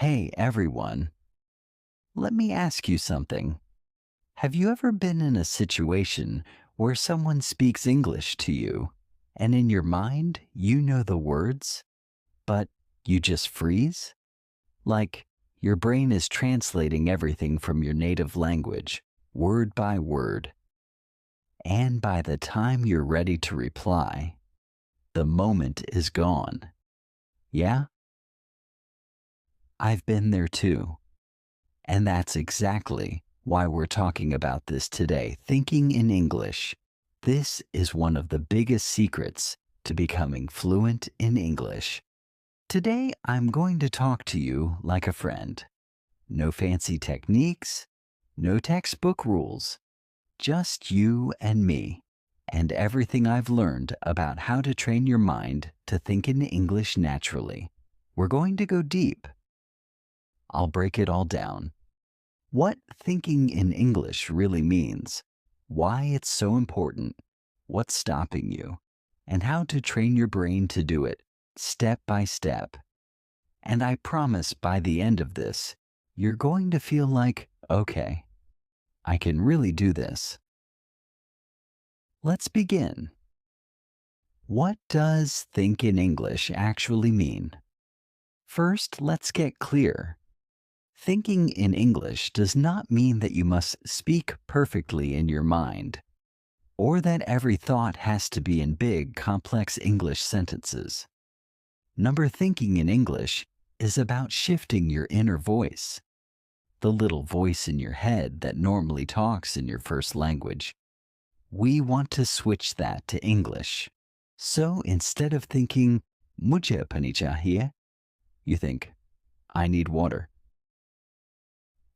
Hey everyone, let me ask you something. Have you ever been in a situation where someone speaks English to you, and in your mind you know the words, but you just freeze? Like your brain is translating everything from your native language, word by word, and by the time you're ready to reply, the moment is gone. Yeah, I've been there too. And that's exactly why we're talking about this today. Thinking in English. This is one of the biggest secrets to becoming fluent in English. Today, I'm going to talk to you like a friend. No fancy techniques, no textbook rules, just you and me, and everything I've learned about how to train your mind to think in English naturally. We're going to go deep. I'll break it all down. What thinking in English really means, why it's so important, what's stopping you, and how to train your brain to do it step by step. And I promise by the end of this, you're going to feel like, okay, I can really do this. Let's begin. What does think in English actually mean? First, let's get clear. Thinking in English does not mean that you must speak perfectly in your mind, or that every thought has to be in big, complex English sentences. Thinking in English is about shifting your inner voice, the little voice in your head that normally talks in your first language. We want to switch that to English. So instead of thinking, "Mujhe pani chahiye," you think, "I need water."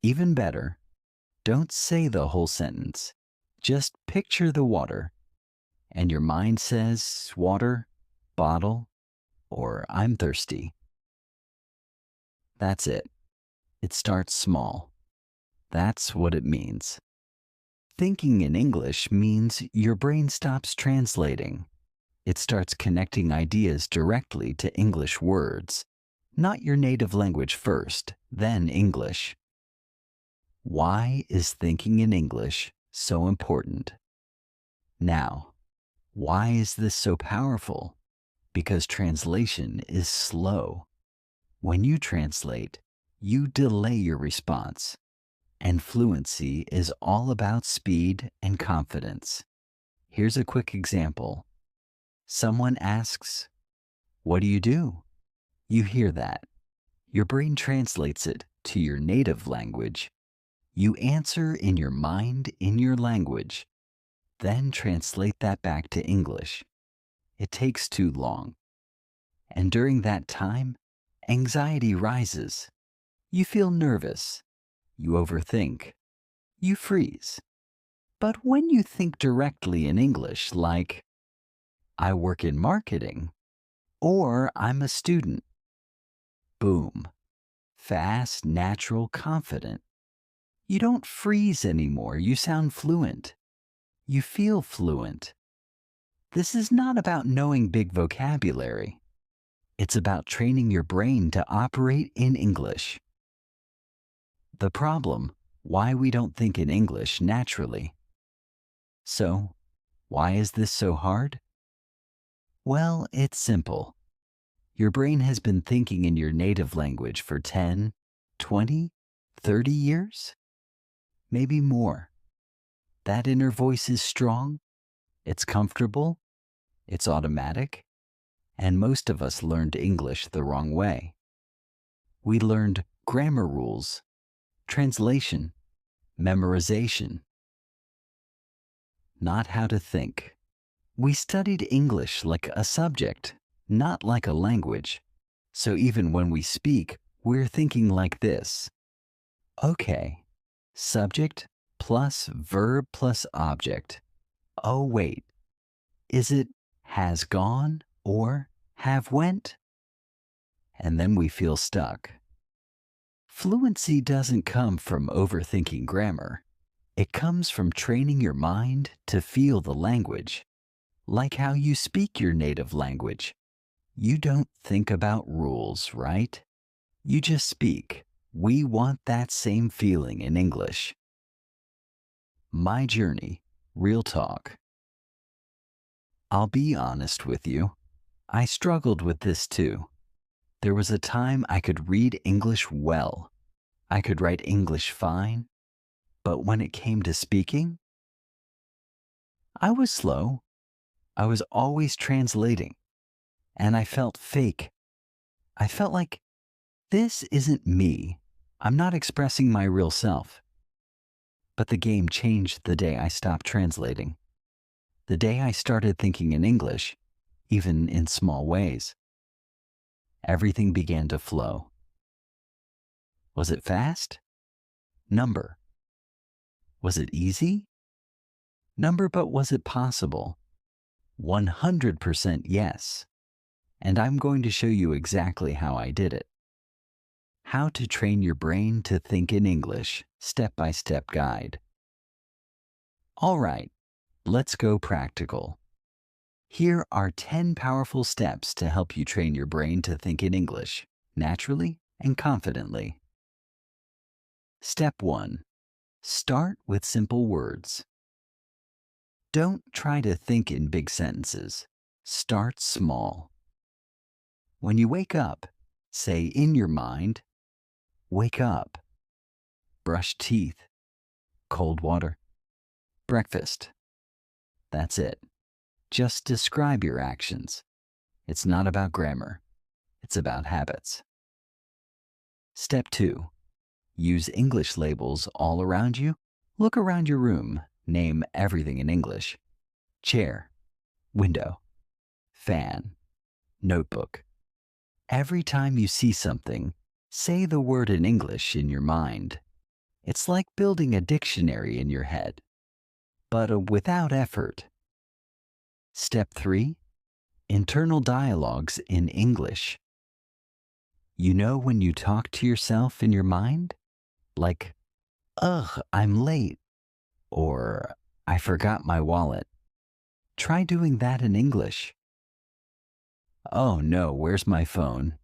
Even better, don't say the whole sentence. Just picture the water, and your mind says, "Water, bottle," or "I'm thirsty." That's it. It starts small. That's what it means. Thinking in English means your brain stops translating. It starts connecting ideas directly to English words, not your native language first, then English. Why is thinking in English so important? Now, why is this so powerful? Because translation is slow. When you translate, you delay your response. And fluency is all about speed and confidence. Here's a quick example. Someone asks, "What do you do?" You hear that. Your brain translates it to your native language. You answer in your mind in your language, then translate that back to English. It takes too long. And during that time, anxiety rises. You feel nervous. You overthink. You freeze. But when you think directly in English, like, "I work in marketing," or "I'm a student," boom, fast, natural, confident. You don't freeze anymore. You sound fluent. You feel fluent. This is not about knowing big vocabulary. It's about training your brain to operate in English. The problem, why we don't think in English naturally. So, why is this so hard? Well, it's simple. Your brain has been thinking in your native language for 10, 20, 30 years? Maybe more. That inner voice is strong, it's comfortable, it's automatic, and most of us learned English the wrong way. We learned grammar rules, translation, memorization, not how to think. We studied English like a subject, not like a language. So even when we speak, we're thinking like this. Okay, subject plus verb plus object. Oh wait, is it has gone or have went? And then we feel stuck. Fluency doesn't come from overthinking grammar. It comes from training your mind to feel the language, like how you speak your native language. You don't think about rules, right? You just speak. We want that same feeling in English. My journey, real talk. I'll be honest with you. I struggled with this too. There was a time I could read English well. I could write English fine. But when it came to speaking, I was slow. I was always translating. And I felt fake. I felt like this isn't me. I'm not expressing my real self. But the game changed the day I stopped translating. The day I started thinking in English, even in small ways. Everything began to flow. Was it fast? Number. Was it easy? Number, but was it possible? 100% yes. And I'm going to show you exactly how I did it. How to train your brain to think in English, step-by-step guide. All right, let's go practical. Here are 10 powerful steps to help you train your brain to think in English, naturally and confidently. Step 1. Start with simple words. Don't try to think in big sentences. Start small. When you wake up, say in your mind, wake up, brush teeth, cold water, breakfast. That's it. Just describe your actions. It's not about grammar. It's about habits. Step 2. Use English labels all around you. Look around your room. Name everything in English. Chair, window, fan, notebook. Every time you see something, say the word in English in your mind. It's like building a dictionary in your head, but without effort. Step 3. Internal dialogues in English. You know when you talk to yourself in your mind? Like, ugh, I'm late. Or, I forgot my wallet. Try doing that in English. Oh no, where's my phone?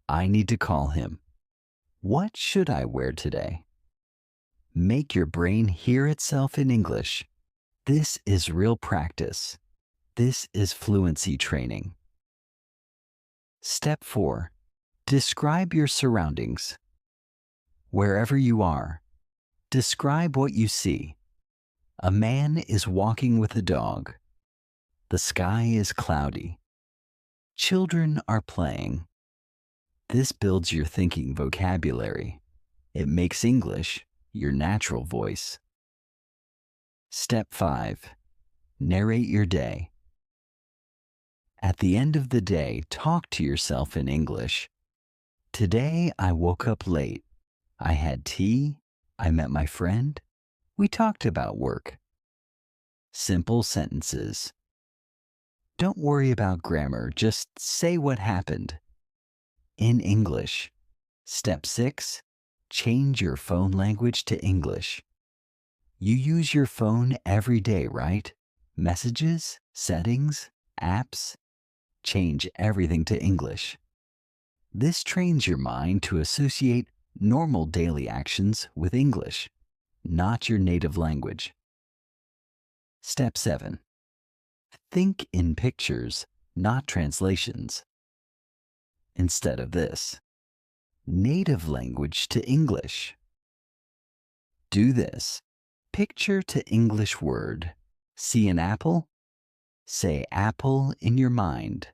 I need to call him. What should I wear today? Make your brain hear itself in English. This is real practice. This is fluency training. Step 4. Describe your surroundings. Wherever you are, describe what you see. A man is walking with a dog. The sky is cloudy. Children are playing. This builds your thinking vocabulary. It makes English your natural voice. Step 5. Narrate your day. At the end of the day, talk to yourself in English. Today I woke up late. I had tea. I met my friend. We talked about work. Simple sentences. Don't worry about grammar, just say what happened. In English. Step 6. Change your phone language to English. You use your phone every day, right? Messages, settings, apps. Change everything to English. This trains your mind to associate normal daily actions with English, not your native language. Step 7. Think in pictures, not translations. Instead of this, native language to English. Do this. Picture to English word. See an apple? Say apple in your mind,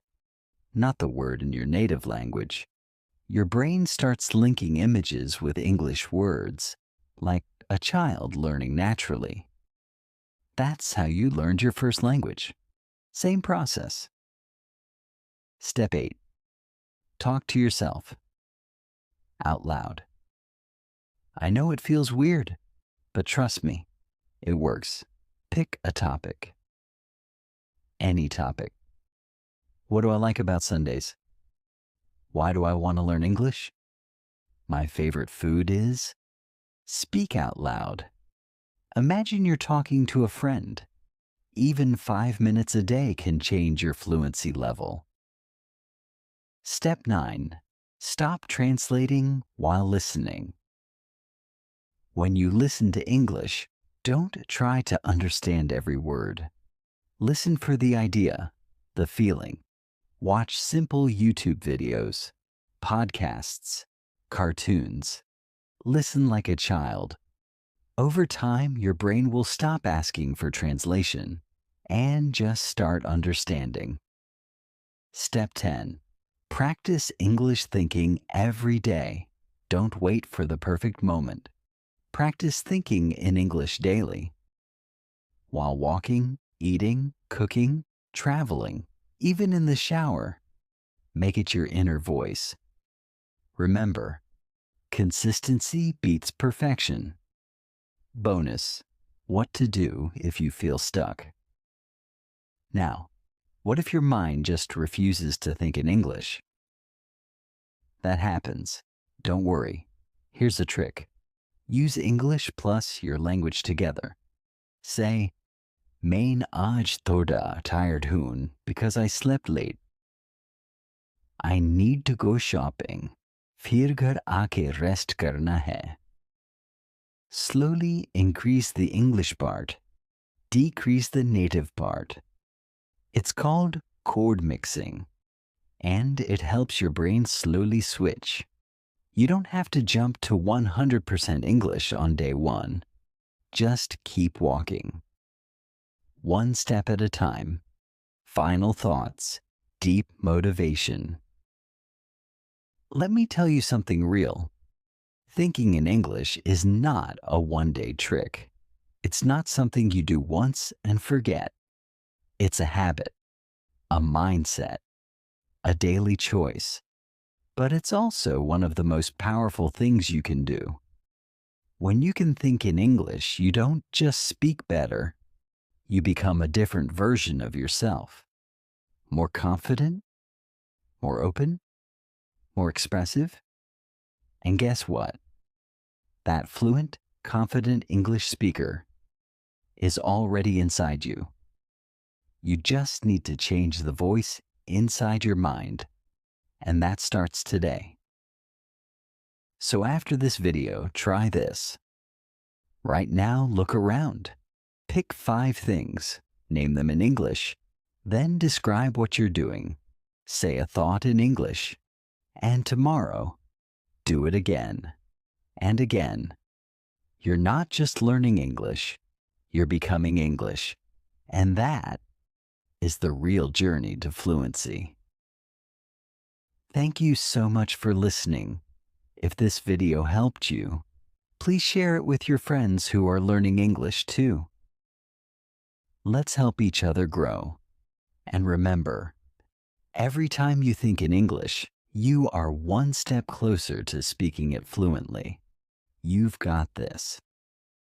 not the word in your native language. Your brain starts linking images with English words, like a child learning naturally. That's how you learned your first language. Same process. Step 8. Talk to yourself. Out loud. I know it feels weird, but trust me, it works. Pick a topic. Any topic. What do I like about Sundays? Why do I want to learn English? My favorite food is? Speak out loud. Imagine you're talking to a friend. Even 5 minutes a day can change your fluency level. Step 9. Stop translating while listening. When you listen to English, don't try to understand every word. Listen for the idea, the feeling. Watch simple YouTube videos, podcasts, cartoons. Listen like a child. Over time, your brain will stop asking for translation and just start understanding. Step 10. Practice English thinking every day. Don't wait for the perfect moment. Practice thinking in English daily. While walking, eating, cooking, traveling, even in the shower, make it your inner voice. Remember, consistency beats perfection. Bonus: what to do if you feel stuck. Now, what if your mind just refuses to think in English? That happens. Don't worry. Here's a trick. Use English plus your language together. Say, "Main aaj thoda tired hoon because I slept late. I need to go shopping. Phir ghar aake rest karna hai." Slowly increase the English part, decrease the native part. It's called chord mixing, and it helps your brain slowly switch. You don't have to jump to 100% English on day one. Just keep walking. One step at a time. Final thoughts. Deep motivation. Let me tell you something real. Thinking in English is not a one-day trick. It's not something you do once and forget. It's a habit, a mindset, a daily choice. But it's also one of the most powerful things you can do. When you can think in English, you don't just speak better. You become a different version of yourself. More confident, more open, more expressive. And guess what? That fluent, confident English speaker is already inside you. You just need to change the voice inside your mind, and that starts today. So after this video, try this. Right now, look around. Pick 5 things, name them in English, then describe what you're doing. Say a thought in English, and tomorrow, do it again and again. You're not just learning English, you're becoming English, and that is the real journey to fluency. Thank you so much for listening. If this video helped you, please share it with your friends who are learning English too. Let's help each other grow. And remember, every time you think in English, you are one step closer to speaking it fluently. You've got this.